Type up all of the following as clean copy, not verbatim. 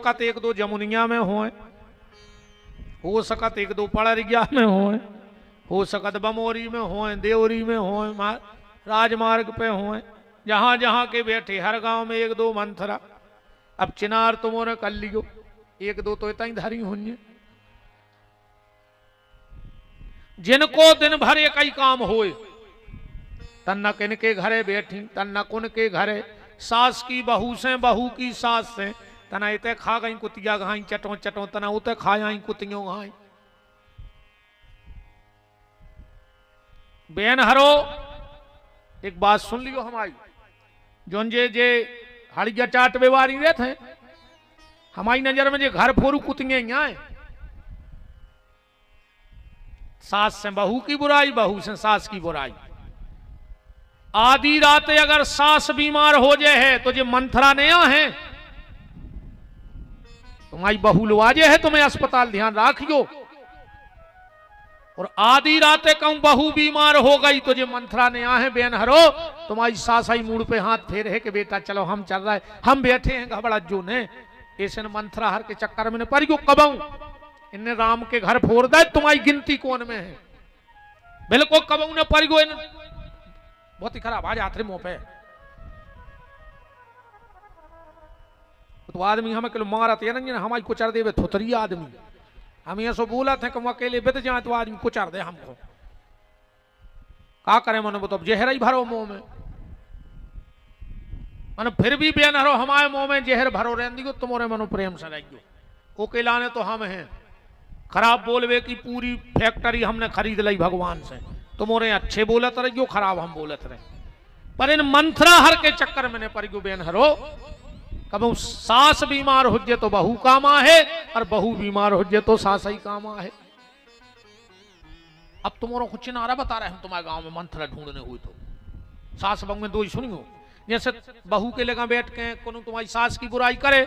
सकत एक दो जमुनिया में हो सकत एक दो पड़रिया में हो सकत बमोरी में हो, देवरी में हो, राजमार्ग पे हो, जहां जहां के बैठे हर गांव में एक दो मंथरा। अब चिनार तुमोरे कर लियो, एक दो तो इतना ही धरी होंगे। जिनको दिन भर एक ही काम होए, तन्ना किन के घरे बैठी, तन्ना कुन के घरे, सास की बहू से, बहू की सास से, तना इते खा गई कुतिया घाई चटो चटो, तना उते खाई कुतियों घाई। बेन हरो एक बात सुन लियो हमारी, जोन जे हड़िया चाट बेवारी रे थे, हमारी नजर में जे घर फोरू कुतियां यहाँ सास से बहू की बुराई, बहू से सास की बुराई। आधी रात अगर सास बीमार हो जाए है तो जे मंथरा नया है, तुम्हारी बहू लुआजे है, तुम्हें अस्पताल ध्यान राखियो। और आधी रात कहूं बहू बीमार हो गई तो जे मंथरा नया है, बेन हरो तुम्हारी सास आई मूड पे हाथ फेर है कि बेटा चलो हम चल रहा है, हम बैठे हैं घबड़ा जो ने ऐसे मंथरा हर के चक्कर में पर क्यों कबाऊ इन्हें राम के घर फोड़ दे, तुम्हारी गिनती कौन में है। बिल्कुल कबाऊ ने पर बहुत ही खराब आज आखिरी मुंह पे तो आदमी हमें किलो मारत है ना, हमारी कुचर देवे थोतरी आदमी। हम ये सो बोला थे कि हम अकेले बित जाए तो आदमी कुचर दे हमको, का करे मन तो जहर ही भरो मुंह में, मन फिर भी बेन हरो हमारे मुंह में जहर भरो रहने तुम्हारे मनो प्रेम से रहियो। ओकेला ने तो हम हैं खराब बोलवे की पूरी फैक्ट्री हमने खरीद ली भगवान से, तुम्हारे अच्छे बोलत रहियो, खराब हम बोलत रहे। पर इन मंथरा हर के चक्कर में ने पर बेन हरो कब सास बीमार हो जाए तो बहू काम है, और बहू बीमार हो जाए तो सास ही काम है। अब तुम्हारा कुछ नारा बता रहे हैं तुम्हारे गांव में मंथरा ढूंढने हुई तो सास बहू में दो ही सुनियो। जैसे बहू के लगा बैठ के कोनो तुम्हारी सास की बुराई करे,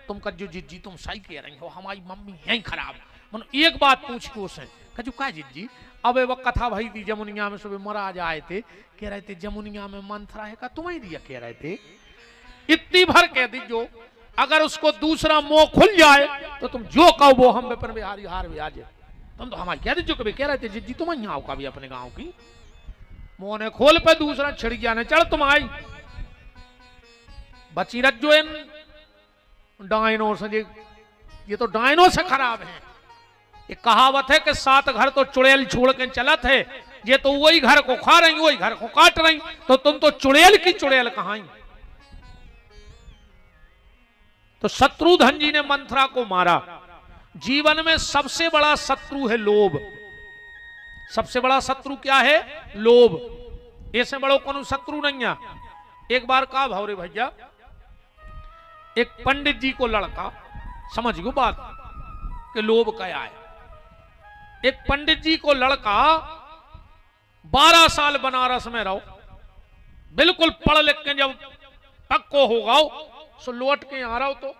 तुम कहो जिज्जी तुम सही कह रही हो, हमारी मम्मी है खराब। मन एक बात पूछ के उसे कहो क्या जिज्जी, अब वो कथा भई थी जमुनिया में, सुबह महाराज आए थे, कह रहे थे जमुनिया में मंथरा है का, तुम्हें दिया कह रहे थे। इतनी भर कह दीजो, अगर उसको दूसरा मुंह खुल जाए तो तुम जो कहो वो हम पर बिहारी हार भी आ जाए। तुम तो हमारे कह दीजो कभी कह रहे थे जिज्जी तुम यहाँ आओ कभी अपने गांव की, मुंह ने खोल पे दूसरा छिड़किया ने चढ़ तुम आई बची रज्जो इन डायनो से, ये तो डायनो से खराब है। ये कहावत है कि 7 घर तो चुड़ैल छोड़ के चलत है, ये तो वही घर को खा रही वही घर को काट रही, तो तुम तो चुड़ैल की चुड़ैल कहाई। तो शत्रुधन जी ने मंथरा को मारा। जीवन में सबसे बड़ा शत्रु है लोभ। सबसे बड़ा शत्रु क्या है? लोभ। ऐसे बड़ो कोनो शत्रु नहीं है। एक बार का भावरे भैया, एक पंडित जी को लड़का, समझ गो बात कि लोभ क्या है। एक पंडित जी को लड़का 12 साल बनारस में रहो, बिल्कुल पढ़ लिख के जब पक्को होगा सो लौट के आ रहा हो तो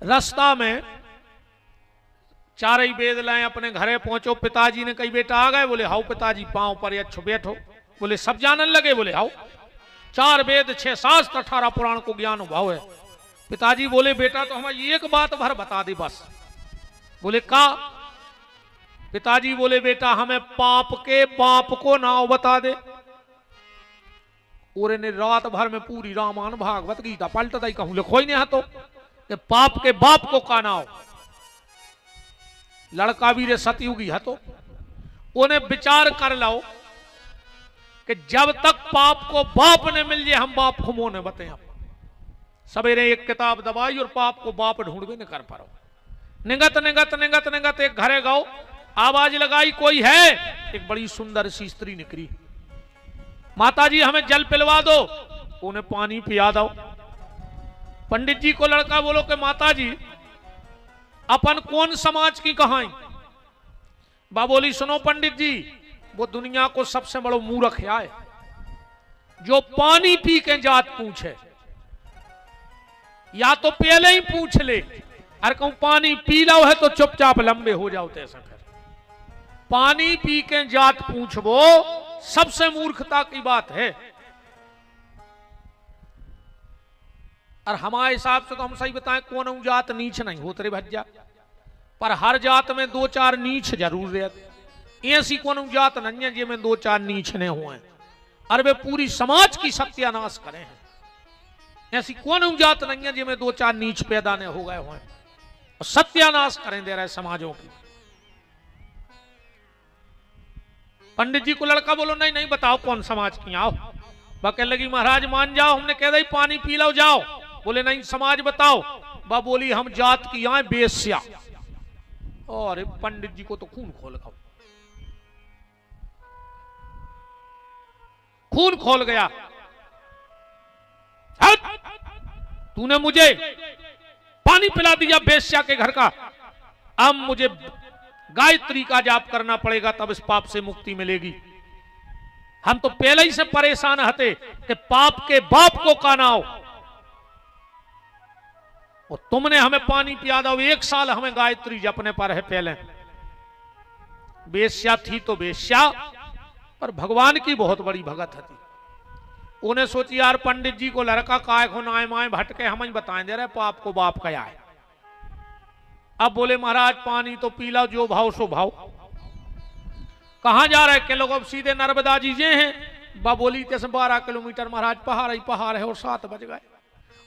रास्ता में चार ही वेद लाए, अपने घरे पहुंचो, पिताजी ने कही बेटा आ गए? बोले हाउ पिताजी, पांव पर अच्छो बैठो। बोले सब जानन लगे? बोले हाउ। 4 वेद 6 शास्त्र 18 पुराण को ज्ञान भाव है। पिताजी बोले बेटा तो हमें एक बात भर बता दे बस। बोले का? पिताजी बोले बेटा हमें पाप के बाप को नाव बता दे। और ने रात भर में पूरी रामायण भागवत गीता पलटता ही कहूं लिखो ही नहीं तो कि पाप के बाप को का नाव। लड़का भी रे सतयुगी है तो उन्हें विचार कर लो कि जब तक पाप को बाप ने मिल जाए हम बाप को मोने बते। सवेरे एक किताब दबाई और पाप को बाप ढूंढ भी नहीं कर पाओ। निगत निगत निगत निगत एक घरे गाओ, आवाज लगाई कोई है? एक बड़ी सुंदर सी स्त्री निकली। माता जी हमें जल पिलवा दो। उन्हें पानी पिया दो। पंडित जी को लड़का बोलो कि माता जी अपन कौन समाज की कहाई? बा बोली सुनो पंडित जी, वो दुनिया को सबसे बड़ो मूर्ख है जो पानी पी के जात पूछे। या तो पहले ही पूछ ले, अरे कहूं पानी पी लो है तो चुपचाप लंबे हो जाओ। तैसा कर पानी पी के जात पूछबो सबसे मूर्खता की बात है। और हमारे हिसाब से तो हम सही बताएं कौन जात नीच नहीं होते रे भज्जा, पर हर जात में दो चार नीच जरूर रहते। ऐसी कौन जात नहीं है जिसमें दो चार नीच ने हुए और वे पूरी समाज की सत्यानाश करे हैं। ऐसी कौन जात नहीं है जिसमें दो चार नीच पैदा ने हो गए हुए और सत्यानाश करें दे रहे समाजों की। पंडित जी को लड़का बोलो नहीं नहीं बताओ कौन समाज की आओ। वह कहने लगी महाराज मान जाओ, हमने कह दी पानी पी लो जाओ। बोले नहीं समाज बताओ। वह बोली हम जात की आए बेस्या। और पंडित जी को तो खून खोल गया, खून खोल गया। तूने मुझे पानी पिला दिया बेस्या के घर का, अब मुझे गायत्री का जाप करना पड़ेगा तब इस पाप से मुक्ति मिलेगी। हम तो पहले ही से परेशान हते कि पाप के बाप को कानाओ और तुमने हमें पानी पिया दो। 1 साल हमें गायत्री जपने पर है। पहले बेश्या थी तो बेश्या, पर भगवान की बहुत बड़ी भगत थी। उन्हें सोची यार पंडित जी को लड़का काय को नाए माए भटके हम ही बताएं दे रहे पाप को बाप क्या है। अब बोले महाराज पानी तो पी लो, जो भाव सो भाव। कहां जा रहे के लोग? अब सीधे नर्मदा जी जे हैं। बा बोली 10-12 किलोमीटर महाराज पहाड़ ही पहाड़ है और 7 बज गए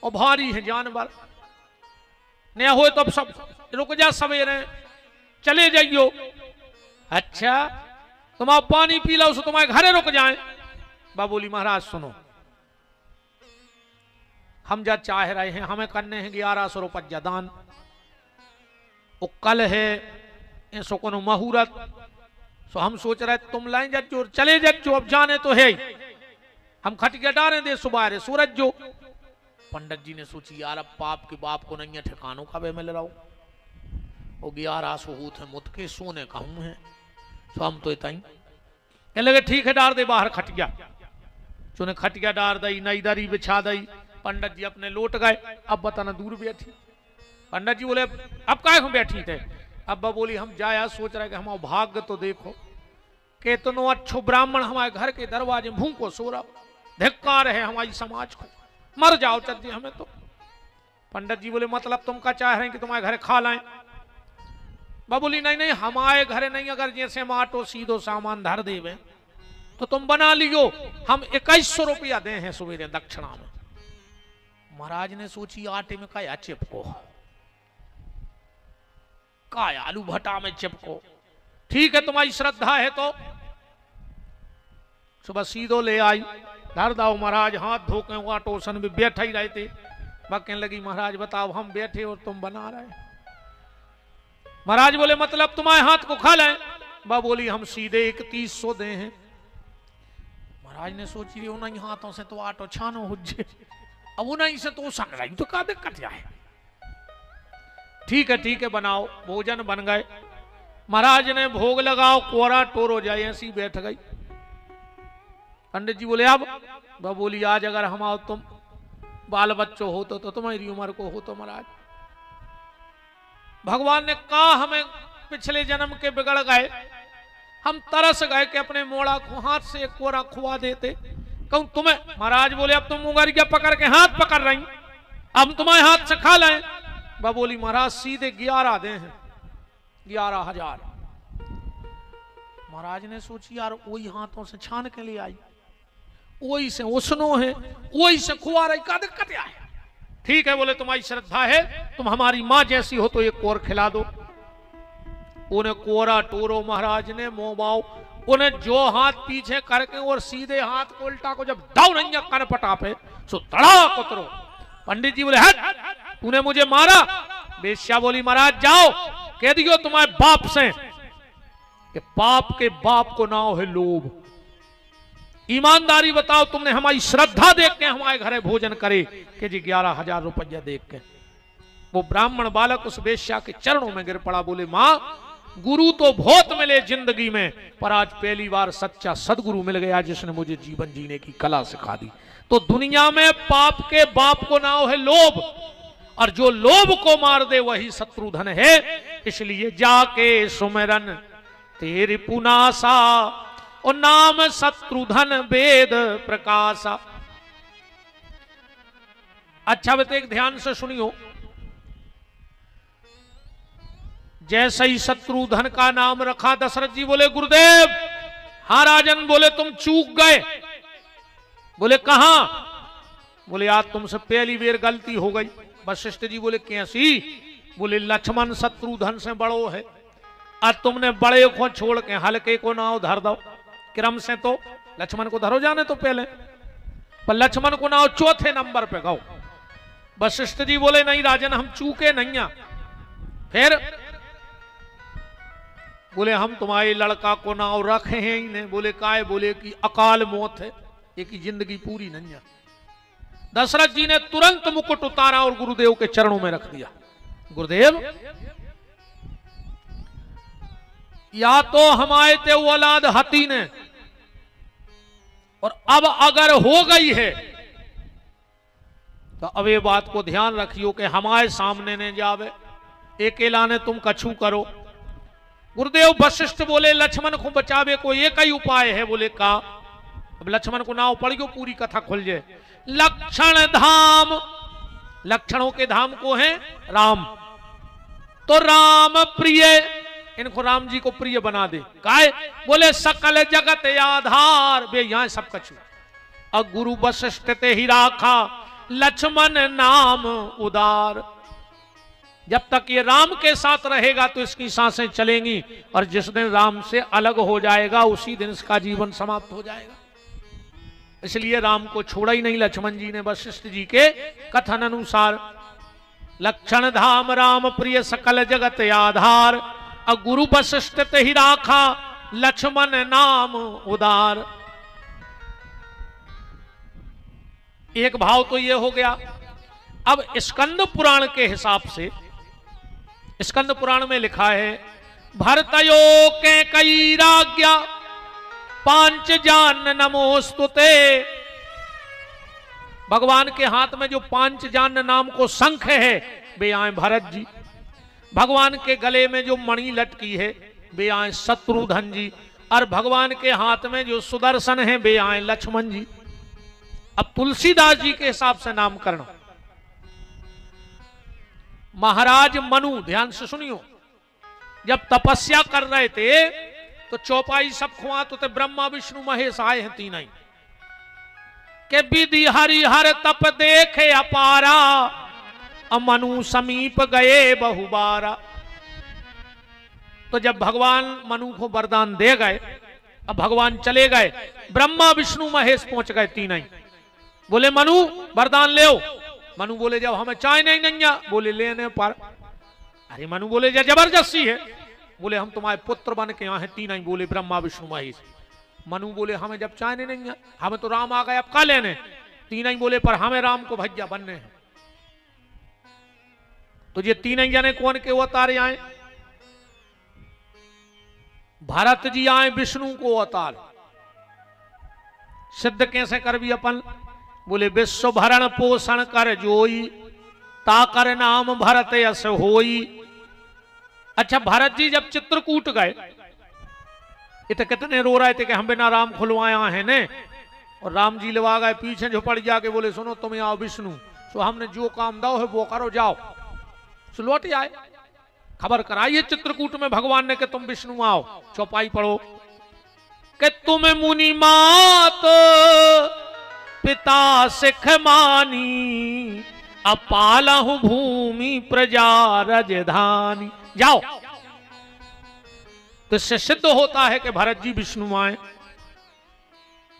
और भारी है जानवर नया हो तो अब सब रुक जा, सवेरे चले जाइयो। अच्छा तुम आप पानी पी लो तुम्हारे घरे रुक जाए। बा बोली महाराज सुनो, हम जा चाह रहे हैं, हमें करने हैं 1100 रुपया दान। वो कल है ऐसो को मुहूर्त, सो हम सोच रहे तुम लाइन जज्जो चले जज्जो, अब जाने तो है ही। हम खटिया डारे दे सुबह रे सूरज जो। पंडित जी ने सोची यार अब पाप के बाप को नहीं है ठिकानों का वे मिल रहा हो। वो 1100 होते मुत के सोने कहूं है, सो हम तो इतना ही कह लगे ठीक है डार दे बाहर खटिया। चुने खटिया डार दई, नई दरी बिछा दई। पंडित जी अपने लौट गए। अब बताना दूर बैठी। पंडित जी बोले अब काय हम बैठी थे? अब बोली हम जाया सोच रहे कि हमारा भाग्य तो देखो केतनो अच्छो ब्राह्मण हमारे घर के दरवाजे मुंह को सो रहा, धिक्कार है हमारी समाज को, मर जाओ चल हमें तो। पंडित जी बोले मतलब तुम क्या चाह रहे हैं कि तुम्हारे घर खा लाएं? बोली नहीं नहीं हमारे घर नहीं, अगर जैसे माटो सीधो सामान धर देवे तो तुम बना लियो, हम 2100 रुपया दे हैं सवेरे दक्षिणा में। महाराज ने सोची आटे में क्या चिपको, काय आलू भट्टा में चिपको, ठीक है तुम्हारी श्रद्धा है तो। सुबह सीधो ले आई, धर दाओ महाराज हाथ धो के हुआ टोसन में बैठा ही रहते। कहने लगी महाराज बताओ हम बैठे और तुम बना रहे। महाराज बोले मतलब तुम्हारे हाथ को खा लें? बा बोली हम सीधे 3100 दे हैं। महाराज ने सोची रही उन्हीं हाथों से तो आटो छानो हो जे, अब उन्हीं से तो सन रही तो का दिक्कत जाए। ठीक है बनाओ। भोजन बन गए। महाराज ने भोग लगाओ, कोरा टोर हो जाए, ऐसी बैठ गई। पंडित जी बोले अब? वह बोली आज अगर हम आओ तुम बाल बच्चों हो तो तुम्हारी उम्र को हो तो महाराज। भगवान ने कहा हमें पिछले जन्म के बिगड़ गए, हम तरस गए कि अपने मोड़ा को हाथ से एक कोरा खुआ देते। कहूं तुम्हें? महाराज बोले अब तुम मुंगरिया पकड़ के हाथ पकड़ रही, अब तुम्हारे हाथ से खा लें? वह बोली महाराज सीधे 11 दे हैं, 11,000। महाराज ने सोची यार वही हाथों से छान के लिए आई, वही से उसनो है, वही से खुआ रही, का दिक्कत है? ठीक है बोले तुम्हारी श्रद्धा है, तुम हमारी माँ जैसी हो तो एक कोर खिला दो। उन्हें कोरा टोरो महाराज ने मोबाओ, उन्हें जो हाथ पीछे करके और सीधे हाथ को उल्टा को जब दाव नहीं कर पटापे सो तड़ाक उतरो। पंडित जी बोले हट, तूने मुझे मारा? बेश्या बोली महाराज जाओ कह दियो तुम्हारे बाप से कि पाप के बाप को नाम है लोभ। ईमानदारी बताओ, तुमने हमारी श्रद्धा देख के हमारे घरे भोजन करे कि जी 11,000 रुपया देख के। वो ब्राह्मण बालक उस बेश्या के चरणों में गिर पड़ा, बोले मां गुरु तो बहुत मिले जिंदगी में, पर आज पहली बार सच्चा सदगुरु मिल गया जिसने मुझे जीवन जीने की कला सिखा दी। तो दुनिया में पाप के बाप को नाम है लोभ, और जो लोभ को मार दे वही शत्रुधन है। इसलिए जाके सुमिरन तेरी पुनासा, और नाम शत्रुधन वेद प्रकाशा। अच्छा बेटे एक ध्यान से सुनियो, जैसे ही शत्रुधन का नाम रखा दशरथ जी बोले गुरुदेव, हाँ राजन, बोले तुम चूक गए। बोले कहां? बोले आज तुमसे पहली बार गलती हो गई। वशिष्ठ जी बोले कैसी? बोले लक्ष्मण शत्रुधन से बड़ो है, आज तुमने बड़े को छोड़ के हल्के को नाव धर दो। क्रम से तो लक्ष्मण को धरो जाने तो पहले, पर लक्ष्मण को नाव चौथे नंबर पे गाओ। वशिष्ठ जी बोले नहीं राजन, हम चूके नहीं। फिर बोले हम तुम्हारे लड़का को नाव रखे हैं ही नहीं। बोले काय? बोले कि अकाल मौत है, एक ही जिंदगी पूरी नहीं है। दशरथ जी ने तुरंत मुकुट उतारा और गुरुदेव के चरणों में रख दिया। गुरुदेव, या तो हमारे ते औलाद हती ने, और अब अगर हो गई है तो अब ये बात को ध्यान रखियो कि हमारे सामने ने जावे, अकेला ने तुम कछु करो। गुरुदेव वशिष्ठ बोले लक्ष्मण को बचावे को एक ही उपाय है। बोले का? अब लक्ष्मण को नाव पढ़ियो, पूरी कथा खुल जाए। लक्षण धाम, लक्षणों के धाम को है राम, तो राम प्रिय, इनको राम जी को प्रिय बना दे। काय? बोले सकल जगत आधार, बे यहां सब कछु। अब गुरु वशिष्ठ ते ही राखा लक्ष्मण नाम उदार। जब तक ये राम के साथ रहेगा तो इसकी सांसें चलेंगी, और जिस दिन राम से अलग हो जाएगा उसी दिन इसका जीवन समाप्त हो जाएगा। इसलिए राम को छोड़ा ही नहीं लक्ष्मण जी ने वशिष्ठ जी के कथन अनुसार। लक्षण धाम राम प्रिय सकल जगत आधार, और गुरु वशिष्ठ ते ही राखा लक्ष्मण नाम उदार। एक भाव तो ये हो गया। अब स्कंद पुराण के हिसाब से, स्कंद पुराण में लिखा है भरतयो के कई राज्ञा पांच जान नमोस्तुते। भगवान के हाथ में जो पांच जान नाम को शंख है वे आए भरत जी, भगवान के गले में जो मणि लटकी है वे आए शत्रुधन जी, और भगवान के हाथ में जो सुदर्शन है वे आए लक्ष्मण जी। अब तुलसीदास जी के हिसाब से नामकरण, महाराज मनु, ध्यान से सुनियो, जब तपस्या कर रहे थे तो चौपाई सब खुआ तो ब्रह्मा विष्णु महेश आए हैं तीन ही के विधि हरिहर तप देखे अपारा, मनु समीप गए बहुबारा। तो जब भगवान मनु को वरदान दे गए, अब भगवान चले गए, ब्रह्मा विष्णु महेश पहुंच गए तीन ही। बोले मनु वरदान ले। मनु बोले जब हमें चाय नहीं आ, बोले लेने पर। अरे मनु बोले जबरदस्ती है। बोले हम तुम्हारे पुत्र बन के यहाँ हैं तीन ही। बोले ब्रह्मा विष्णु महेश। मनु बोले हमें जब चाय नहीं आ, हमें तो राम आ गए, अब का लेने? तीन ही बोले पर हमें राम को भैया बनने हैं। तो ये तीन ही जाने कौन के अवतार आए? भरत जी आए विष्णु को अवतार। सिद्ध कैसे कर भी अपन? बोले विश्व भरण पोषण कर जोई, ताकर नाम भरत यस होई। अच्छा, भरत जी जब चित्रकूट गए, इतने कितने रो रहे थे कि हम बिना राम खुलवाया है ने, और राम जी लवा गए पीछे झुपड़ जाके बोले सुनो तुम आओ विष्णु, सो हमने जो काम दो है वो करो, जाओ। सो लौट आए, खबर कराइए चित्रकूट में भगवान ने कि तुम विष्णु आओ। चौपाई पढ़ो कि तुम मुनि मात पिता सिख मानी, अपालहु भूमि प्रजा रजधानी। जाओ। तो इससे सिद्ध होता है कि भरत जी विष्णु आए।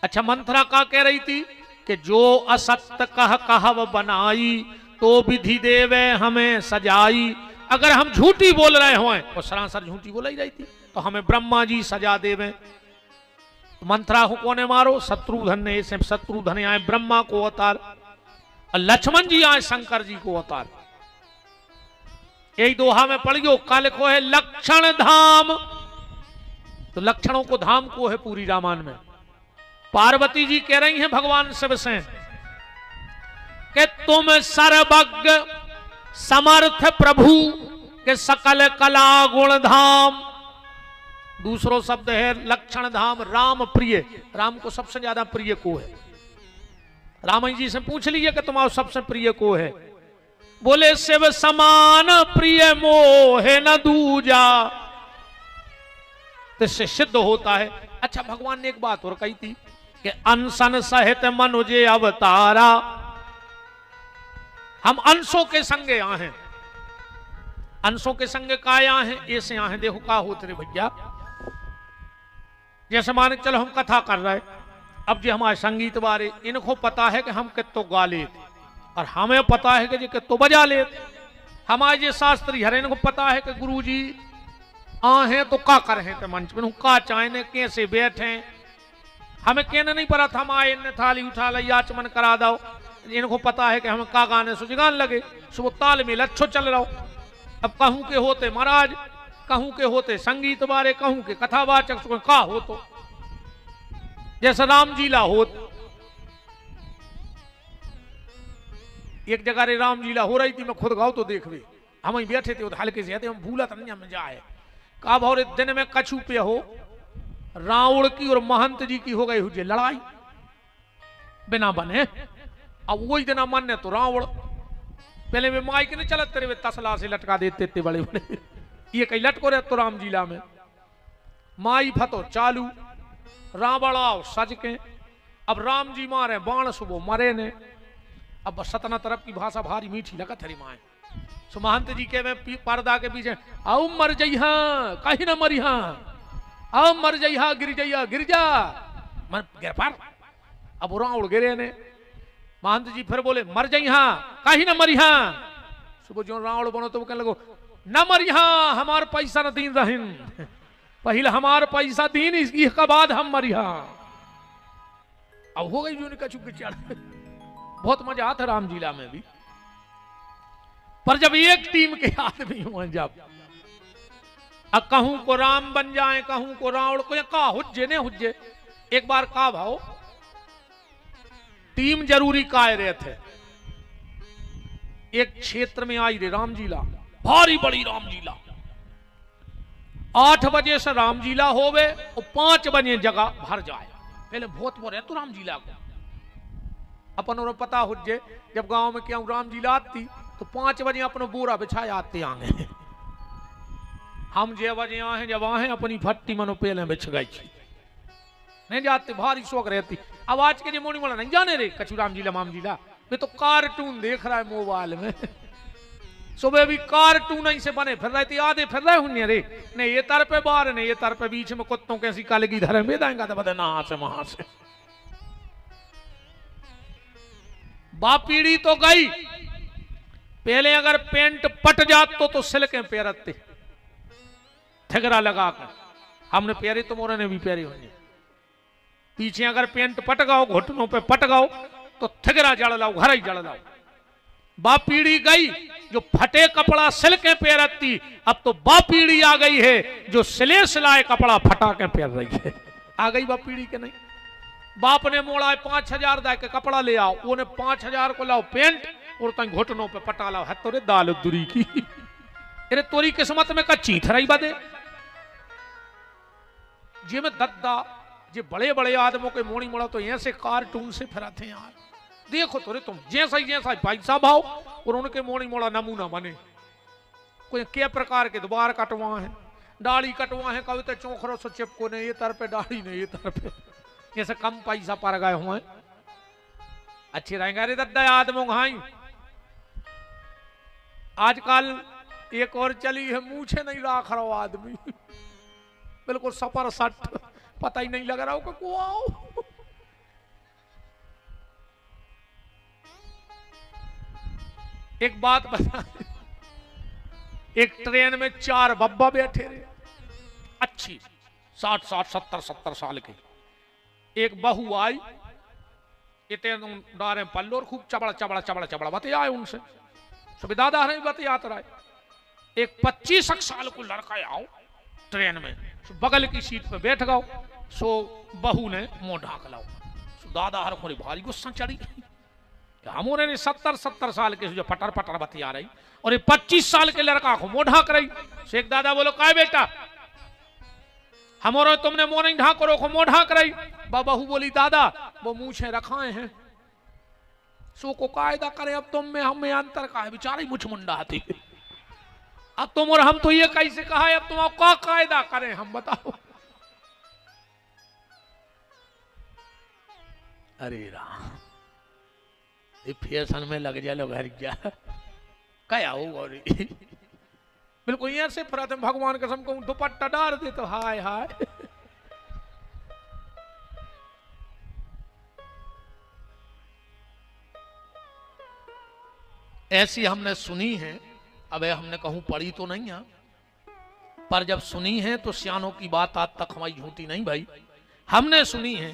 अच्छा, मंथरा का कह रही थी कि जो असत्य कहव बनाई, तो विधि देवे हमें सजाई। अगर हम झूठी बोल रहे हो, और सरासर झूठी बोला ही रही थी, तो हमें ब्रह्मा जी सजा देवे। मंथरा को कोने मारो? शत्रुधन ने। ऐसे शत्रुधन आए ब्रह्मा को अवतार, और लक्ष्मण जी आए शंकर जी को अवतार। यही दोहा में पढ़ियो, का लिखो है लक्षण धाम। तो लक्षणों को धाम को है पूरी रामायण में। पार्वती जी कह रही हैं भगवान शिव से कि तुम सर्वज्ञ समर्थ प्रभु के सकल कला गुण धाम। दूसरो शब्द है लक्षण धाम, राम प्रिय। राम को सबसे ज्यादा प्रिय को है। राम जी से पूछ लीजिए कि तुम्हारा सबसे प्रिय को है। बोले शिव समान प्रिय मोहे न दूजा, तो इससे सिद्ध होता है। अच्छा, भगवान ने एक बात और कही थी कि अनशन सहित मनुजे अवतारा, हम अंशों के संगे आए हैं। अंशों के संगे का आए हैं, ऐसे आए हैं। देखो का होते रे भैया, जैसे मान के चलो हम कथा कर रहे, अब जो हमारे संगीत बारे इनको पता है कि हम कितो गा लेते और हमें पता है कि जी कितो बजा लेते। हमारे जो शास्त्री हरे इनको पता है कि गुरु जी हैं तो का कर हैं तो मंच में का चाहे कैसे बैठे, हमें कहने नहीं पड़ा था हम आए ने थाली उठा ली आचमन करा दो। इनको पता है कि हमें का गाने सुजगान लगे, सुबह ताल में अच्छो चल रहा हो। अब कहूं के होते महाराज, कहूं के होते संगीत बारे, कहूं के कथावाचक का हो तो जैसा राम जीला होत। एक जगह रे राम जीला हो रही थी, मैं खुद गाओ तो देख वे, हम ही बैठे थे हल्के से हम भूला था नहीं हमें जाए का भाव दिन में कछू पे हो रावण की और महंत जी की हो गई हुई लड़ाई बिना बने। अब वही दिन मान्य तो रावण पहले में माइक नहीं चलत तेरे तसला से लटका देते थे बड़े बड़े, ये कहीं लटको रहे तो राम जीला में माई फतो चालू रावण आओ सज के। अब राम जी मारे बाण सुबह मरे ने। अब सतना तरफ की भाषा भारी मीठी लगत हरी माए। सो महंत जी के में पर्दा के पीछे आओ मर जइहा कहीं ना मरिहा, आओ मर जइहा गिर जइहा गिर जा मन गिर पर। अब रावण गिरे ने, महंत जी फिर बोले मर जइहा कहीं ना मरिहा। सुबह जो रावण बनो तो कहने लगो न मरिहा हमार पैसा न दीन रहिन, पहले हमार पैसा दीन इसके बाद हम मरिहा। अब हो गई जो कछु के चढ़। बहुत मजा आता राम जीला में भी, पर जब एक टीम के आदमी हुआ जब अब कहूं को राम बन जाए कहूं को रावण को का हुज्जे ने हुज्जे। एक बार का भाव टीम जरूरी काय रहे थे, एक क्षेत्र में आई रे रामजीला, भारी बड़ी रामजीला। 8 बजे से रामजीला होवे और 5 बजे जगह भर जाए। पहले बहुत बोरे तो रामजीला को अपन और पता हो जे जब गांव में क्या रामजीला आती तो 5 बजे अपनो बोरा बिछाए आते आगे। हम जे बजे आए जब आए अपनी फट्टी मनो पहले बिछ गई थी नहीं जाते, भारी शौक रहती। अब आज के जो मोनी मोला नहीं जाने रे कछु रामजीला मामजीला, वे तो कार्टून देख रहा है मोबाइल में। सुबह भी कार्टून ही से बने फिर रहे थे, आधे फिर रहे होंगे रे नहीं ये तर पे बाहर नहीं ये तर पे बीच में कुत्तों कैसी कालगी धरे में देंगे तो बता ना से वहां से। बाप पीढ़ी तो गई, पहले अगर पेंट पट जात तो सिलके पैरते ठगरा लगा कर, हमने पैरे तो मोरे ने भी पैरे होंगे। पीछे अगर पेंट पट गाओ घुटनों पे पट गाओ तो ठगरा जड़ लाओ घर ही जड़ लाओ। बाप पीढ़ी गई जो फटे कपड़ा सिलके पैरती, अब तो बाप पीढ़ी आ गई है जो सिले सिलाए कपड़ा फटा के पैर रही है। आ गई बाप पीढ़ी के नहीं। बाप ने मोड़ा 5000 दा के कपड़ा ले आओ, वो ने 5000 को लाओ पेंट और तंग घुटनों पे पटा लाओ है तोरे दाल दुरी की। अरे तोरी किस्मत में कच्ची थराई बदे जे में दद्दा जे बड़े बड़े आदमों के मोड़ी मोड़ा तो ऐसे कार्टून से फिराते हैं यार। देखो तो रे तुम जैसा पैसा भाव और उनके मोड़ी मोड़ा नमूना बने। कोई क्या प्रकार के द्वार कटवा है, दाढ़ी कटवा है, कभी तो चौखरों से चिपको ने ये तर पे दाढ़ी ने ये तर पे, जैसे कम पैसा पर गए हुए अच्छे रहेंगे। अरे दद्दा आदमों घाई आजकल एक और चली है मूछे नहीं राख रहा आदमी, बिल्कुल सपर सट पता ही नहीं लग रहा हो को आओ। एक बात बता, एक ट्रेन में 4 बब्बा बैठे रहे अच्छी 60-70 साल के। एक बहू आई इतने डारे पल्लो और खूब चबड़ा चबड़ा चबड़ा चबड़ा बते आए उनसे सुविधा रहे बतियात रहे। एक 25 साल को लड़का आओ ट्रेन में बगल की सीट पे बैठ गओ, सो बहू ने मुंह ढाक लाओ। सो दादा हर खोरी भारी गुस्सा चढ़ी, हमोरे ने 70 साल के जो पटर पटर बतिया रही और ये 25 साल के लड़का को मुंह ढाक रही। शेख दादा बोलो काय बेटा हमारो तुमने मुंह नहीं ढाक रो को मुंह ढाक रही। बहू बोली दादा वो मूछे रखाए हैं सो को कायदा करे, अब तुम में हम में अंतर का है, बेचारी मुझ मुंडा थी। अब तुम और हम तो ये कैसे कहा है, अब तुम क्या कायदा करें हम बताओ। अरे राम, ये फैशन में लग जाए लोग हर क्या क्या होगा। बिल्कुल यहाँ से प्रथम भगवान कसम को दुपट्टा डाल दे तो हाय हाय। ऐसी हमने सुनी है, अब हमने कहूं पढ़ी तो नहीं है, पर जब सुनी है तो सियानों की बात आज तक हमारी झूठी नहीं भाई। हमने सुनी है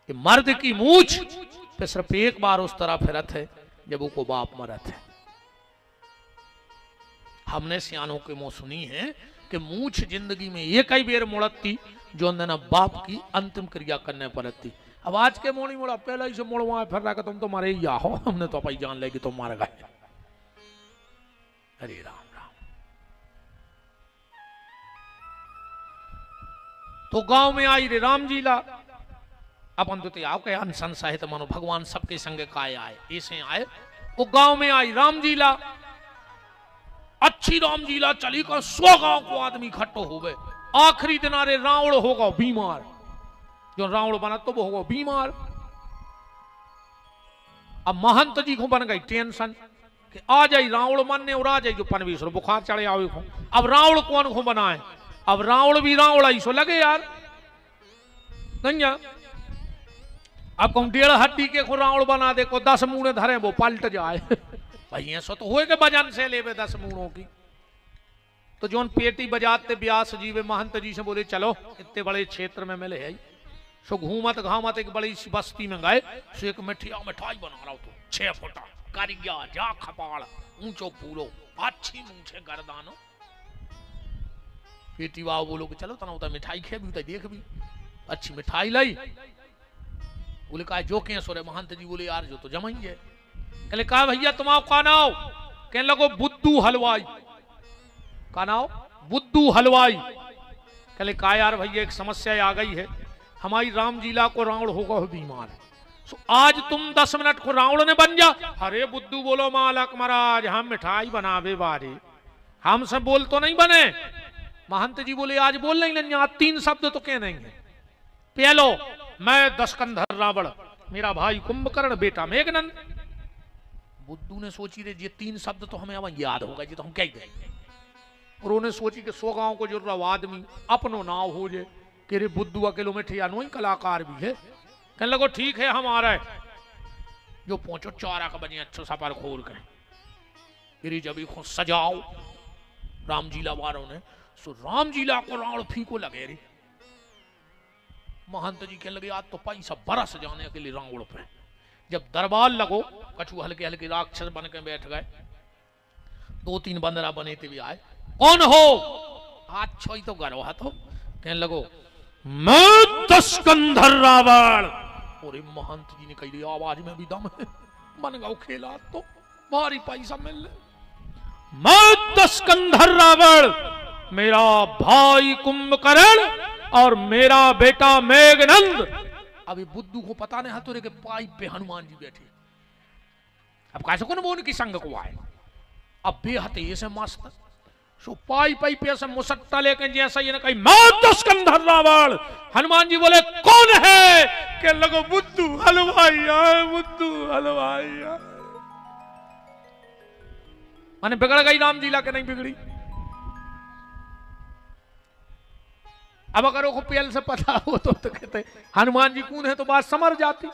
कि मर्द की मूछ पे सिर्फ एक बार उस तरह फिरत है जब वो बाप मरत है। हमने सियानों के मुंह सुनी है कि मूछ जिंदगी में एक ही बेर मुड़ती जो अंदर बाप की अंतिम क्रिया करने पड़ती। अब आज के मोड़ी मोड़ा पहले ही से मोड़वा फिर रहा तुम तो मारे ही हो, हमने तो अपनी जान लेगी तुम मार गए। अरे राम राम। तो गांव में आई रे राम जी ला, अपन तो आओ के अनसन साहित्य मानो भगवान सबके संग काय आए, ऐसे आए। वो गांव में आई राम जी ला, अच्छी राम जी ला चली का 100 गांव को आदमी इकट्ठो हो गए। आखिरी दिन अरे रावण होगा बीमार, जो रावण बना तो वो होगा बीमार। अब महंत जी को बन गई टेंशन कि आ जाए रावण मानने और आ जाए जो परमेश्वर बुखार चढ़े आवे को। अब रावण कौन को बनाए, अब रावण भी रावण ऐसो लगे यार नहीं। अब कहूं 1.5 हड्डी के को रावण बना दे को 10 मूड़े धरे वो पलट जाए। भाई ऐसा तो होए के बजन से लेवे 10 मूड़ों की। तो जोन पेटी बजाते व्यास जी वे महंत जी से बोले चलो इतने बड़े क्षेत्र में मिले है, सो घूमत घामत एक बड़ी सी बस्ती में गए। सो एक मिठाई बना रहा तो 6 फुटा करिया जा खपाड़ ऊंचो पूरो अच्छी मूछे गर्दानो। पेटी बाबू बोलो कि चलो तना मिठाई खे भी देख भी अच्छी मिठाई लाई। बोले कहा जो के सोरे महंत जी बोले यार जो तो जमाइए। कहले कहा भैया तुम्हारा का नाव, कहने लगो बुद्धू हलवाई। का नाव बुद्धू हलवाई। कहले कहा यार भैया एक समस्या आ गई है, हमारी राम जीला को रावण होगा बीमार, सो आज तुम 10 मिनट को रावण ने बन जा। अरे बुद्धू बोलो मालक महाराज हम मिठाई बनावे बारे, हमसे बोल तो नहीं बने। महंत जी बोले आज बोल नहीं लेंगे, आज 3 शब्द तो कह नहीं है। पेलो मैं दशकंधर रावण, मेरा भाई कुंभकर्ण, बेटा मेघनंद। बुद्धू ने सोची रे ये 3 शब्द तो हमें अब याद होगा जी, तो हम कह देंगे। और उन्होंने सोची कि 100 गांव को जो आदमी अपनो नाव हो जाए कि रे बुद्धू अकेलो में ठिया नो कलाकार भी है। कहने लगो ठीक है हम आ रहे, जो पहुंचो 4 बजे अच्छा सा पर खोल कर फिर जब खुद सजाओ राम जीला वालों ने। सो राम जीला को रावण फीको लगे रे। महंत जी के लगे आज तो पैसा बरस जाने के लिए रावण पे। जब दरबार लगो कछु हल्के हल्के राक्षस बन के बैठ गए, 2-3 बंदरा बने थे भी आए। कौन हो? आज छोई तो गरो तो कहने लगो मैं दशकंधर रावण। और महंत जी ने कही आवाज में भी दम है, मन गाओ खेला तो भारी पैसा मिल ले। मैं दशकंधर रावण, मेरा भाई कुंभकर्ण और मेरा बेटा मेघनंद। अभी बुद्धू को पता नहीं हतोरे के पाई पे हनुमान जी बैठे। अब कैसे कौन वो उनकी संग को आए, अब बेहद ऐसे मस्त सो पाई पाई पे ऐसे मुसट्टा लेके जैसा ये ना कही मैं दशकंधर रावण। हनुमान जी बोले कौन है? के लगो बुद्धू हलवाई आए, बुद्धू हलवाई आए। माने बिगड़ गई राम जीला के नहीं बिगड़ी। अब अगर वो पेल से पता हो तो कहते हनुमान जी कौन है तो बात समझ जाती।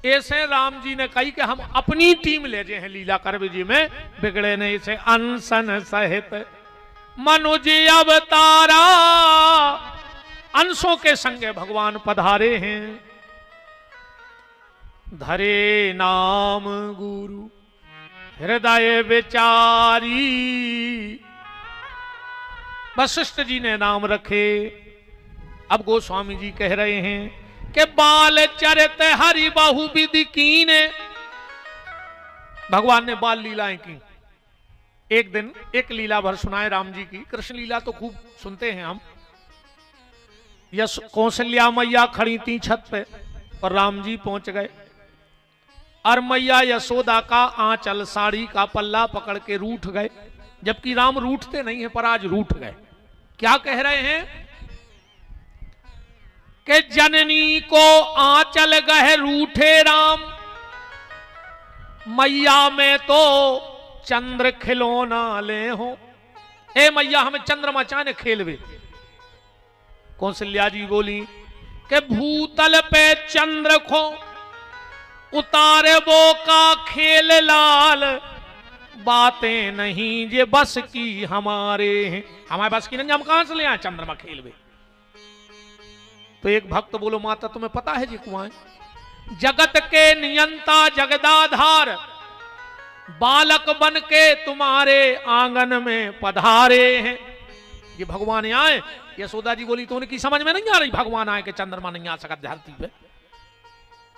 ऐसे राम जी ने कही कि हम अपनी टीम ले जाए हैं लीला करवे जी में, बिगड़े नहीं से अनसन सहित मनुज अवतारा। अंशों के संगे भगवान पधारे हैं, धरे नाम गुरु हृदय विचारी। वशिष्ठ जी ने नाम रखे। अब गोस्वामी जी कह रहे हैं कि बाल चरित हरि बहु विधि कीने। भगवान ने बाल लीलाएं की। एक दिन एक लीला भर सुनाए राम जी की। कृष्ण लीला तो खूब सुनते हैं हम। यश कौशल्या मैया खड़ी थी छत पे और राम जी पहुंच गए। और मैया यशोदा का आंचल साड़ी का पल्ला पकड़ के रूठ गए, जबकि राम रूठते नहीं है पर आज रूठ गए। क्या कह रहे हैं कि जननी को आंचल गह रूठे राम, मैया में तो चंद्र खिलौना ले हो। ए मैया हमें चंद्रमा चाने खेलवे। कौशल्या जी बोली कि भूतल पे चंद्र खो उतारे वो का खेल लाल, बातें नहीं ये बस की हमारे हैं। हमारे बस की नहीं, हम कहां से ले आए चंद्रमा खेलवे। तो एक भक्त बोलो माता तुम्हें पता है जी कुआं जगत के नियंता जगदाधार, बालक बन के तुम्हारे आंगन में पधारे हैं। ये भगवान आए। यशोदा जी बोली तो उनकी समझ में नहीं आ रही भगवान आए कि चंद्रमा नहीं आ सकता धरती पे।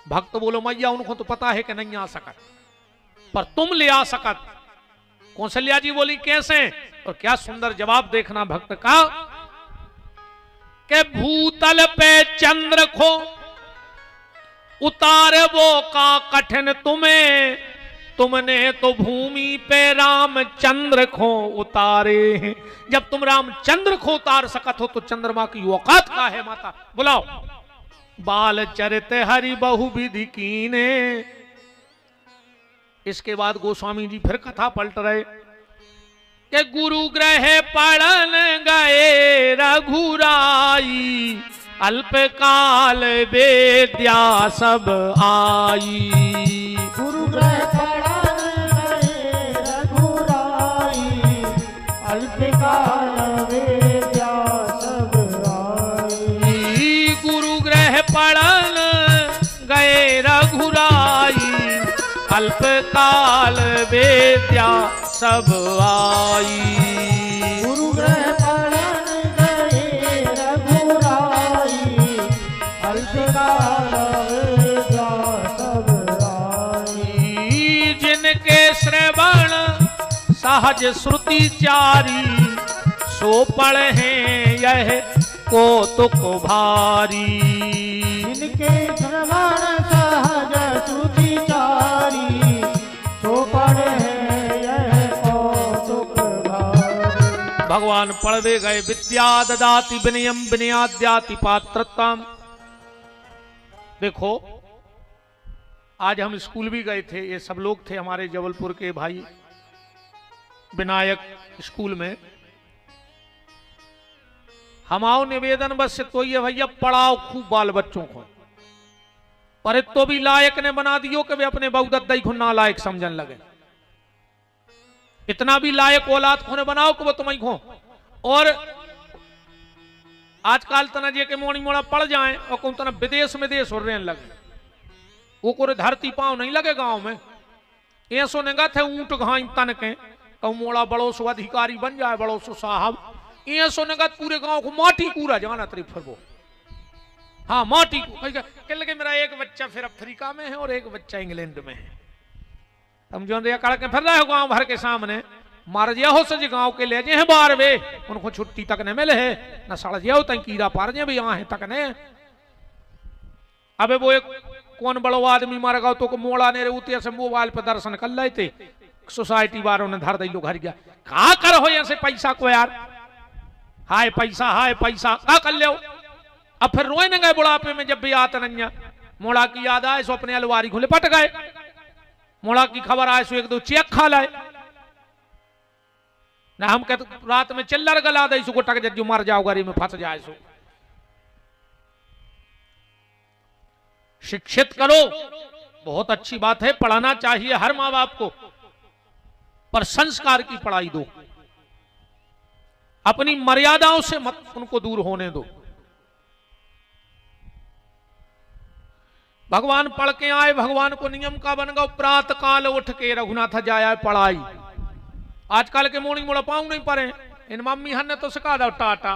भक्त बोलो मैया उनको तो पता है कि नहीं आ सकत, पर तुम ले आ सकत। कौशल्या जी बोली कैसे, और क्या सुंदर जवाब देखना भक्त का कि भूतल पे चंद्र खो उतारे वो का कठिन तुम्हें, तुमने तो भूमि पे राम चंद्र खो उतारे हैं। जब तुम राम चंद्र को उतार सकत हो तो चंद्रमा की औकात का है माता। बुलाओ। बाल चरित हरि बहु विधि कीने। इसके बाद गोस्वामी जी फिर कथा पलट रहे कि गुरु ग्रह पढ़न गए रघुराई, अल्पकाल वेद्या सब आई। गुरु ग्रह पढ़न गए रघुराई, अल्पकाल वेद्या सब आई। गुरु ग्रह पढ़न गए रघुराई, अल्पकाल वेद्या सब आई। गुरु ग्रह पढ़न गए रघुराई, अल्पकाल वेद्या सब आई। जिनके श्रवण सहज श्रुति चारी, सो पढ़े यह कौतुक भारी। जिनके श्रवण सहज श्रुति चारी, सो पढ़े यह कौतुक भारी। भगवान पढ़वे गए विद्या ददाति विनयम विनयाद्याति पात्रत्वम। देखो आज हम स्कूल भी गए थे, ये सब लोग थे हमारे जबलपुर के भाई विनायक स्कूल में। हमाओ निवेदन बस से तो ये भैया पढ़ाओ खूब बाल बच्चों को, पर तो भी लायक ने बना दियो कि वे अपने बहुदत्ताई को नालायक समझन लगे। इतना भी लायक औलाद को ने बनाओ कि वो तुम्हें खो। और आजकल तना जे के मोड़ी मोड़ा पड़ जाए और कौन तना विदेश में देश हो रहने लगे, वो को धरती पांव नहीं लगे गांव में। ऐसो नेगा थे ऊंट घाई तन के कहूं मोड़ा बड़ो सो अधिकारी बन जाए, बड़ो सो साहब। ऐसो नेगा पूरे गांव को माटी कूरा जाना तरी फिर वो। हाँ माटी को कह लगे मेरा एक बच्चा फिर अफ्रीका में है और एक बच्चा इंग्लैंड में है। तुम जो कड़ के फिर रहे हो गांव भर के सामने, मार जिया हो सज गांव के ले जे हैं बार वे, उनको छुट्टी तक ने मिले है न सड़ जिया तक कीड़ा पार जे भी यहाँ है तक ने। अबे वो एक कौन बड़ो आदमी मार गया तो को मोड़ा ने उते से मोबाइल पे दर्शन कर ले थे, सोसाइटी वालों ने धर दई लो घर गया। कहा कर हो ऐसे पैसा को यार, हाय पैसा का कर लो। अब फिर रोए न गए बुढ़ापे में जब भी आते नहीं, मोड़ा की याद आए सो अपने अलवारी खुले पट गए। मोड़ा की खबर आए सो एक दो चेक खा लाए ना। हम कहते रात में चिल्लर गला दे सो गोटक जो मर जाओ गरी में फंस जाए सो। शिक्षित करो, बहुत अच्छी बात है, पढ़ाना चाहिए हर माँ बाप को, पर संस्कार की पढ़ाई दो, अपनी मर्यादाओं से मत उनको दूर होने दो। भगवान पढ़ के आए, भगवान को नियम का बन गया, प्रातः काल उठ के रघुनाथ जाया पढ़ाई। आजकल के मोड़ी मोड़ा पाऊं नहीं पड़े। इन मम्मी हन ने तो सिखा दो टाटा,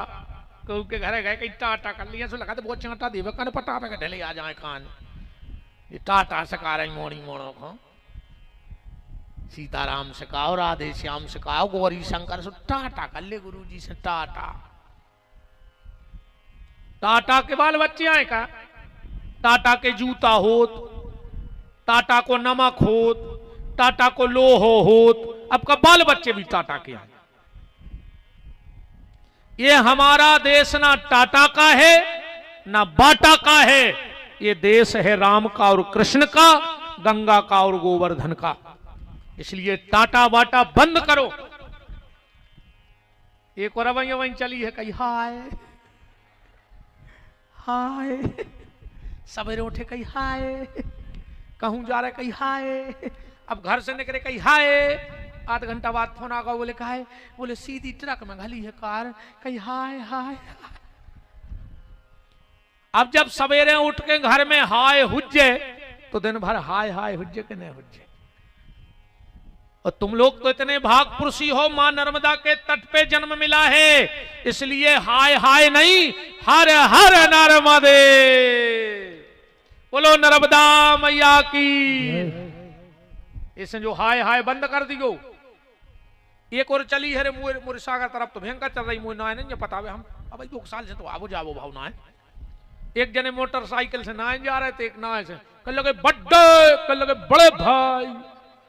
के घरे गए कहीं टाटा कर लिया सो लगा तो बहुत चाटा देवे कन पटा पे ढले आ जाए कान। ये टाटा सिखा रही मोड़ी मोड़ों को, सीताराम सिखाओ, राधे श्याम सिखाओ, गौरी शंकर से टाटा कर ले गुरु जी से टाटा। टाटा के बाल बच्चे आए का, टाटा के जूता होत, टाटा को नमक होत, टाटा को लोह होत, अब का बाल बच्चे भी टाटा के हैं। ये हमारा देश ना टाटा का है ना बाटा का है, ये देश है राम का और कृष्ण का, गंगा का और गोवर्धन का। इसलिए टाटा बाटा बंद करो। एक और वहीं चली है, कही हाय हाय, सवेरे उठे कही हाय, कहूं जा रहे कही हाय, अब घर से निकले कही हाय, आध घंटा बाद फोन आ गया, बोले कहा है, बोले सीधी ट्रक में घली है कार, कही हाय हाय। अब जब सवेरे उठ के घर में हाय हुज्जे तो दिन भर हाय हाय हुज्जे के नहीं हुज्जे। और तुम लोग तो इतने भाग पुरुषी हो, मां नर्मदा के तट पे जन्म मिला है, इसलिए हाय हाय नहीं, हर हर नर्मदे। बोलो नर्मदा मैया की। इसने जो हाय हाय बंद कर दियो। एक और चली है मोर सागर तरफ तो भयंकर चल रही, मुझे ना नहीं पता हम अब 2 साल से तो आवो जावो भावना है। एक जने मोटरसाइकिल से ना जा रहे थे, एक ना से कल लगे बर्थडे, कल लगे बड़े भाई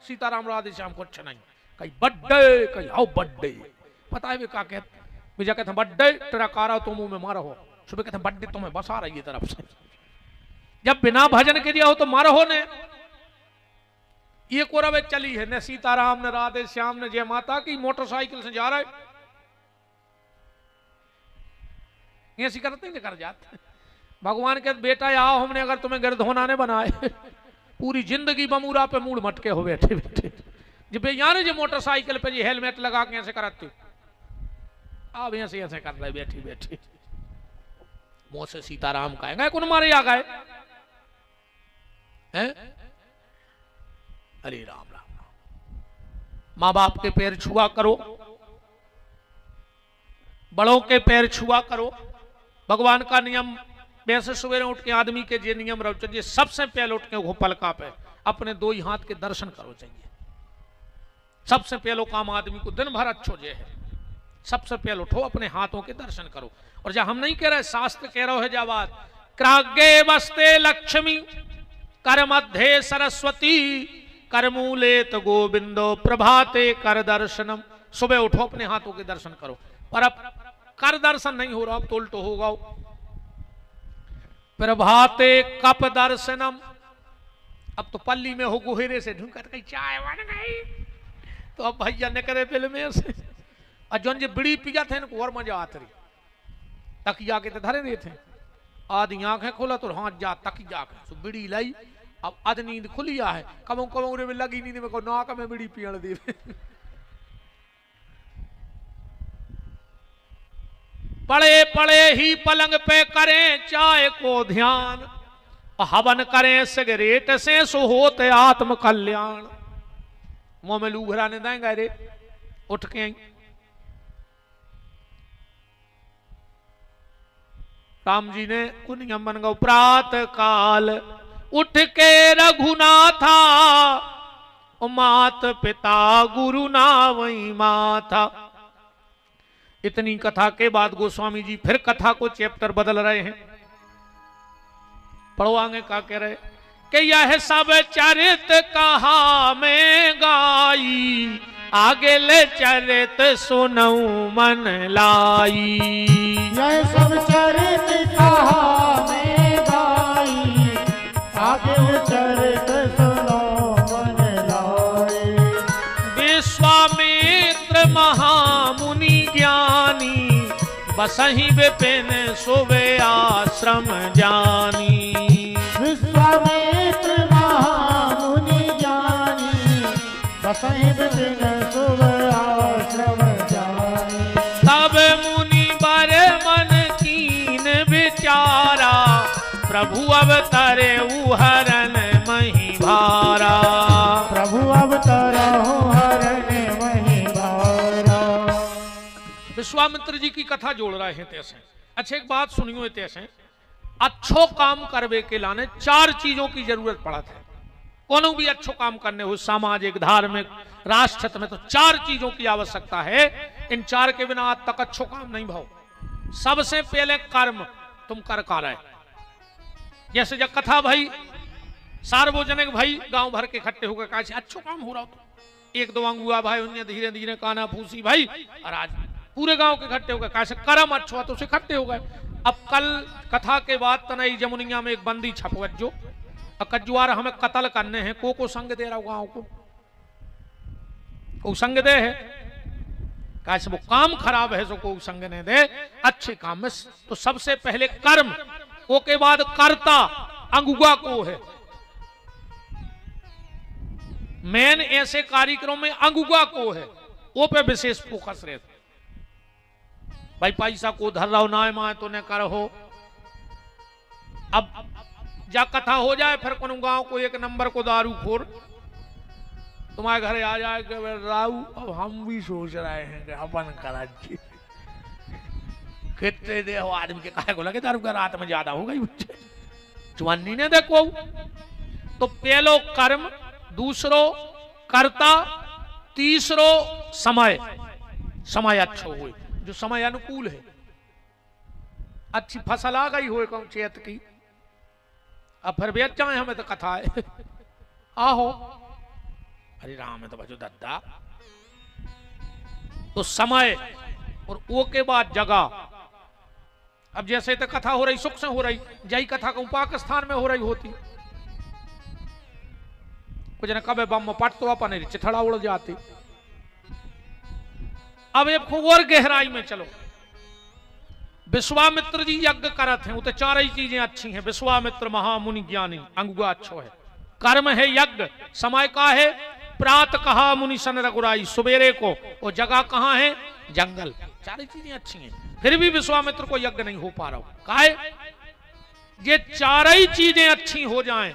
सीताराम राधे श्याम को अच्छा नहीं, कहीं बर्थडे कहीं आओ बर्थडे, पता है वे क्या कहते, विजय कहते बर्थडे तेरा कारा तो मुंह में मारो हो, सुबह कहते बर्थडे तुम्हें बस आ रही है तरफ से, जब बिना भजन के दिया हो तो मारो हो ने। ये कोरवे चली है न सीताराम ने राधे श्याम ने जय माता की, मोटरसाइकिल से जा रहे ऐसी करते नहीं कर जाते। भगवान के बेटा आओ, हमने अगर तुम्हें गिरधोना ने बनाए, पूरी जिंदगी बमूरा पे मूड मटके हो बैठे बैठे, जब यानी जो मोटरसाइकिल पे जी हेलमेट लगा के ऐसे करते, अब ऐसे ऐसे कर रहे बैठी बैठी, मुंह से सीताराम कहेंगे कौन मारे आ गए हैं। अरे राम राम राम। मां बाप के पैर छुआ करो, बड़ों के पैर छुआ करो। भगवान का नियम वैसे सवेरे उठ के आदमी के जे नियम रहो चाहिए, सबसे पहले उठ के पलका पे अपने 2 ही हाथ के दर्शन करो चाहिए। सबसे पहले काम आदमी को दिन भर अच्छो जे है, सबसे पहले उठो अपने हाथों के दर्शन करो। और जब हम नहीं कह रहे, शास्त्र कह रहे हो जा बात, क्राग्गे वस्ते लक्ष्मी कर मध्य सरस्वती करमूले तो गोविंदो प्रभाते कर दर्शनम। सुबह उठो अपने हाथों के दर्शन करो, पर अब कर दर्शन नहीं हो रहा, अब तो उल्टो होगा। प्रभाते कप दर्शनम, अब तो पल्ली में हो गुहेरे से ढूंढकर कहीं चाय बन गई, तो अब भैया ने करे बिल में से और जो बीड़ी पिया थे इनको और मजा आती रही। तकिया के तो धरे नहीं थे, आधी आंखें खोला तो हाथ जा तकिया के तो बीड़ी लाई, अब आध नींद खुलिया है, कमों कमों रे में लगी नींद में को नाक में बीड़ी पियण दी। पड़े पड़े ही पलंग पे करें चाय को ध्यान, हवन करें सिगरेट से सो होते आत्म कल्याण। मुंह में लूघरा ने देंगे रे उठ के आई। राम जी ने कुनियम बन गो प्रात काल उठ के रघुनाथा, मात पिता गुरु ना वही माथा। इतनी कथा के बाद गोस्वामी जी फिर कथा को चैप्टर बदल रहे हैं। पढ़ो आगे क्या कह रहे कि यह सब चरित कहा मैं गाई, आगे ले चरित सुनऊ मन लाई। यह सब चरित कहा मैं गाई, आगे ले चरित सुनऊ मन लाई। विश्वामित्र महामुनि ज्ञानी, बसहि विपिन सोवे आश्रम जानी। विश्वामित्र महामुनि ज्ञानी, बसहि विपिन सोवे आश्रम जानी। तब मुनि बर मन कीन विचारा, प्रभु अवतरे हरन मही भारा। प्रभु अवतरहु हरन मही भारा। विश्वामित्र जी की कथा जोड़ रहे हैं तैसे। अच्छा एक बात सुनियो तैसे, अच्छो काम करवे के लाने 4 चीजों की जरूरत पड़ा था। कोनो भी अच्छो काम करने हो, सामाजिक धार्मिक राष्ट्र में, तो 4 चीजों की आवश्यकता है। इन 4 के बिना आज तक अच्छो काम नहीं भाव। सबसे पहले कर्म, तुम कर रहे। जैसे जब कथा भाई सार्वजनिक भाई गांव भर के इकट्ठे होकर कहा अच्छो काम हो रहा हो। एक दो अंगुआ भाई उन्हें धीरे धीरे काना फूसी भाई, और आज पूरे गांव के इकट्ठे हो गए, कैसे करम अच्छो तो इकट्ठे हो गए। अब कल कथा के बाद तनई जमुनिया में एक बंदी छपवज्जो कज्जुआर हमें कत्ल करने हैं, को संग दे रहा गांव को संग दे है, कैसे वो काम खराब है सो को संग ने दे, अच्छे काम में तो सबसे पहले कर्म, वो के बाद कर्ता अंगुआ को है। मेन ऐसे कार्यक्रम में अंगुआ को है, वो पे विशेष फोकस रहता। भाई पैसा को धर रहा हो ना माए तो न कर हो। अब जा कथा हो जाए फिर कोनो गांव को एक नंबर को दारू खोर तुम्हारे घर आ जाए कि राऊ अब हम भी सोच रहे हैं कि अपन करा कितने दे हो आदमी के काहे को लगे दारू का रात में ज्यादा हो गई चुन्नी ने देखो। तो पहलो कर्म, दूसरो कर्ता, तीसरो समय। समय अच्छा हुए जो समय अनुकूल है, अच्छी फसल आ गई हो कौन चेत की, अब फिर बेच जाए हमें तो कथा है आहो अरे राम है तो बचो दद्दा। तो समय और वो के बाद जगह। अब जैसे तो कथा हो रही सुख से हो रही, जय कथा कहूं पाकिस्तान में हो रही होती, कुछ न कबे बम पट तो अपन चिथड़ा उड़ जाती। अब एक खूब और गहराई में चलो। विश्वामित्र जी यज्ञ करत हैं, वो तो चार ही चीजें अच्छी हैं। विश्वामित्र महामुनि ज्ञानी, अंगुआ अच्छो है, कर्म है यज्ञ, समय का है प्रात कहा मुनि सन रघुराई, सवेरे को, वो जगह कहां है जंगल। चार चीजें अच्छी हैं, फिर भी विश्वामित्र को यज्ञ नहीं हो पा रहा। काहे ये चार ही चीजें अच्छी हो जाएं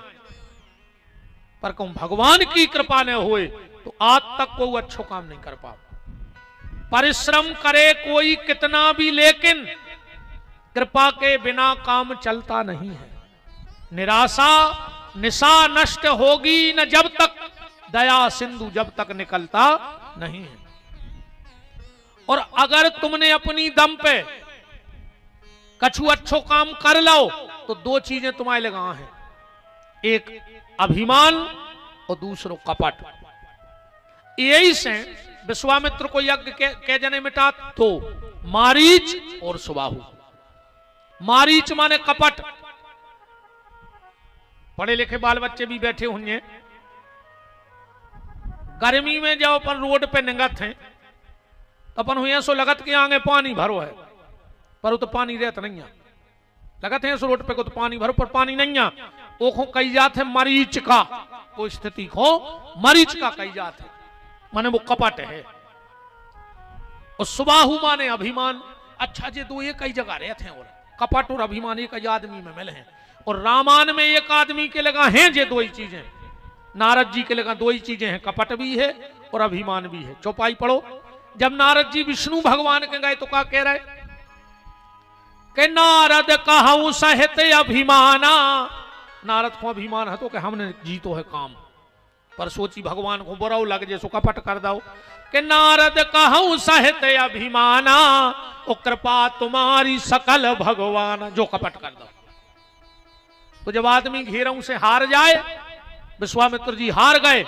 पर कहूं भगवान की कृपा न होए तो आज तक कोई अच्छो काम नहीं कर पा। परिश्रम करे कोई कितना भी लेकिन कृपा के बिना काम चलता नहीं है। निराशा निशा नष्ट होगी न जब तक दया सिंधु जब तक निकलता नहीं है। और अगर तुमने अपनी दम पे कछु अच्छो काम कर लो तो दो चीजें तुम्हारे लगा हैं, एक अभिमान और दूसरो कपट। यही से विश्वामित्र को यज्ञ के जने मिटा तो मारीच और सुबाहु। मारीच माने कपट। पढ़े लिखे बाल बच्चे भी बैठे होंगे, गर्मी में जब अपन रोड पे निगत हैं तो अपन हुए सो लगत के आगे पानी भरो है पर वो तो पानी रहता नहीं है। लगत है सो रोड पे को तो पानी भरो पर पानी नहीं है। वो को कही जात है मरीच का, वो स्थिति को मरीच का कही जात है, माने वो कपट है। और सुबाहु माने अभिमान। अच्छा जे दो एक कई जगह रहते हैं, और कपट और अभिमान एक ही आदमी में मिले हैं। और रामायण में एक आदमी के लगा हैं जे दो ही चीजें, नारद जी के लगा दो ही चीजें हैं, कपट भी है और अभिमान भी है। चौपाई पढ़ो, जब नारद जी विष्णु भगवान के गए तो क्या कह रहे कि नारद कहूं सहित अभिमाना। नारद को अभिमान है तो कि हमने जीतो है काम, पर सोची भगवान को बुरा लग जैसो कपट कर दो कि नारद कहूं सहित अभिमाना, ओ कृपा तुम्हारी सकल भगवान, जो कपट कर दो। तो जब आदमी घेरों से हार जाए, विश्वामित्र जी हार गए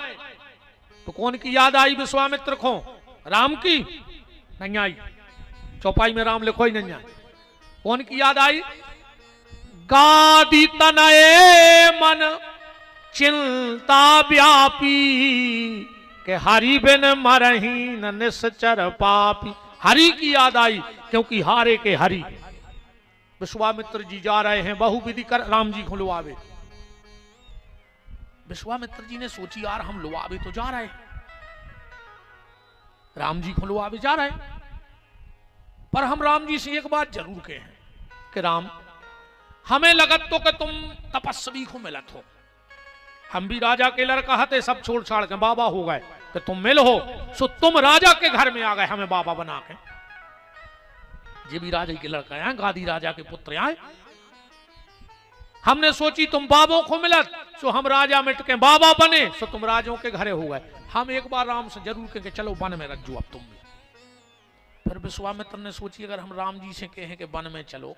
तो कौन की याद आई विश्वामित्र को? राम की नहीं आई। चौपाई में राम लिखो ही नहीं आई। कौन की याद आई? गादी तनये मन चिंता व्यापी के हरि बिन मरही न निश्चर पापी। हरि की याद आई क्योंकि हारे के हरि। विश्वामित्र जी जा रहे हैं बहुविधि कर राम जी को लुआवे। विश्वामित्र जी ने सोची यार हम लुआवे तो जा रहे, राम जी को लुआवे जा रहे, पर हम राम जी से एक बात जरूर कहे हैं कि राम हमें लगत तो कि तुम तपस्वी को मिलत हो। हम भी राजा के लड़का हते, सब छोड़ छाड़ के बाबा हो गए कि तुम मिल हो, सो तुम राजा के घर में आ गए हमें बाबा बना के। ये भी राजा के लड़का आए, गादी राजा के पुत्र आए। हमने सोची तुम बाबों को मिलत, सो हम राजा मिट के बाबा बने, सो तुम राजों के घरे हो गए। हम एक बार राम से जरूर कहें कि चलो वन में रख जो अब तुम भी। फिर विश्वामित्र ने सोची अगर हम राम जी से कहें कि वन में चलो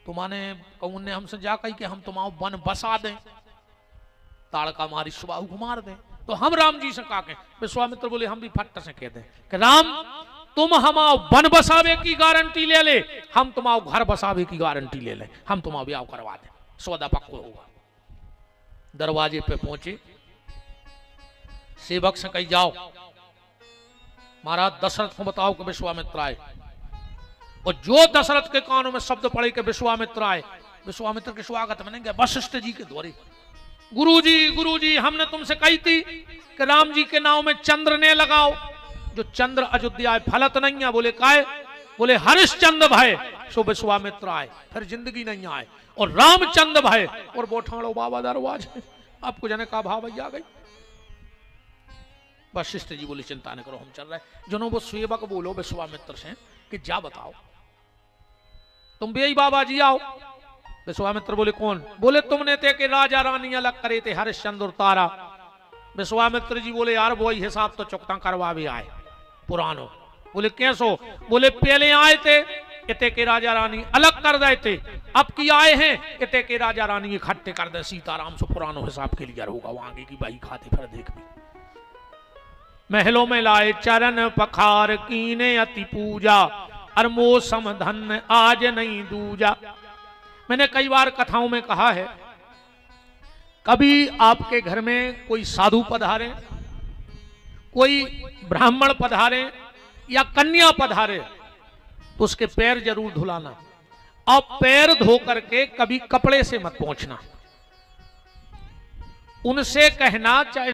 तो माने उनने हमसे जा कही कि हम तुम्हारा वन बसा दें, ताड़का मारी सुबाहु को मार दे। तो हम राम जी से कहा के विश्वामित्र बोले हम भी फट से कह दे कि राम तुम हमाओ वन बसावे की गारंटी ले ले, हम तुम्हाओ घर बसावे की गारंटी ले ले, हम तुम्हारा ब्याह करवा दे, सौदा पक्को होगा। दरवाजे पे पहुंचे, सेवक से कही जाओ महाराज दशरथ को बताओ कि विश्वामित्र आए। और जो दशरथ के कानों में शब्द पड़े कि विश्वामित्र आए, विश्वामित्र के स्वागत में नहीं गए, वशिष्ठ जी के द्वारे गुरुजी हमने तुमसे कही थी कि राम जी के नाम में चंद्र ने लगाओ, जो चंद्र अयोध्या फलत नहीं है। बोले काय? बोले हरिश्चंद्र भय सो विश्वामित्र आए, फिर जिंदगी नहीं आए। और रामचंद्र भय और बोठाड़ो बाबा दरवाज आपको जाने का भाव आ गई। वशिष्ठ जी बोले चिंता न करो हम चल रहे। जिन्हों वो सेवक बोलो विश्वामित्र से कि जा बताओ तुम भी बाबा जी आओ। विश्वामित्र बोले कौन? बोले तुमने थे कि राजा रानी अलग करे थे हरिश्चंद्र और तारा। विश्वामित्र जी बोले यार वही हिसाब तो चुकता करवा भी आए पुरानो। बोले कैसो? बोले पहले आए थे इते के राजा रानी अलग कर दे थे, अब की आए हैं इते के राजा रानी इकट्ठे कर दे सीताराम से पुरानो हिसाब के लिए होगा। वो आगे की बाई खाते फिर देख भी। महलों में लाए चरण पखार कीने अति पूजा, अरमो समधन आज नहीं दूजा। मैंने कई बार कथाओं में कहा है, कभी आपके घर में कोई साधु पधारे, कोई ब्राह्मण पधारे या कन्या पधारे तो उसके पैर जरूर धुलाना। अब पैर धो करके कभी कपड़े से मत पहुंचना। उनसे कहना चाहे